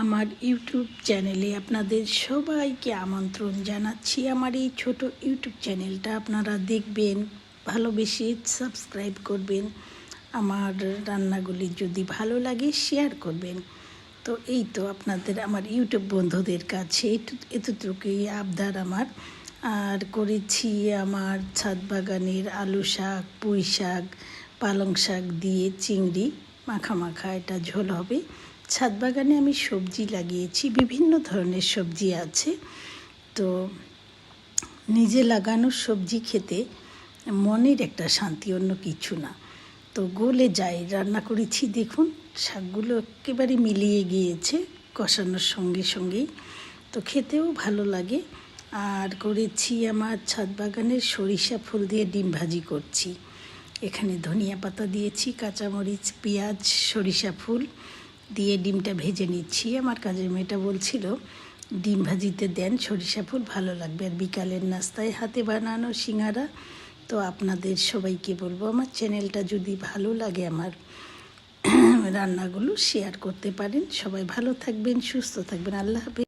আমার ইউটিউব চ্যানেলে আপনাদের সবাইকে আমন্ত্রণ জানাচ্ছি। আমার এই ছোট ইউটিউব চ্যানেলটা আপনারা দেখবেন, ভালোবেসে সাবস্ক্রাইব করবেন, আমার রান্নাগুলি যদি ভালো লাগে শেয়ার করবেন। তো এই তো আপনাদের আমার ইউটিউব বন্ধুদের কাছে এতটুকুই আবদার আমার। আর করেছি আমার ছাদ বাগানের আলু শাক, পুঁই শাক, পালং শাক দিয়ে চিংড়ি মাখা এটা ঝোল হবে। ছাদ বাগানে আমি সবজি লাগিয়েছি, বিভিন্ন ধরনের সবজি আছে। তো নিজে লাগানো সবজি খেতে মনের একটা শান্তি, অন্য কিছু না। তো গলে যায়, রান্না করেছি দেখুন, শাকগুলো একেবারে মিলিয়ে গিয়েছে কষানোর সঙ্গেই। তো খেতেও ভালো লাগে। আর করেছি আমার ছাদ বাগানের সরিষা ফুল দিয়ে ডিম ভাজি করছি। এখানে ধনিয়া পাতা দিয়েছি, কাঁচামরিচ, পেঁয়াজ, সরিষা ফুল দিয়ে ডিমটা ভেজে নিচ্ছি। আমার কাজের মেয়েটা বলছিল ডিম ভাজিতে দেন সরিষা ফুল, ভালো লাগবে। আর বিকালের নাস্তায় হাতে বানানো সিঙ্গারা। তো আপনাদের সবাইকে বলবো, আমার চ্যানেলটা যদি ভালো লাগে, আমার রান্নাগুলো শেয়ার করতে পারেন। সবাই ভালো থাকবেন, সুস্থ থাকবেন। আল্লাহ হাফেজ।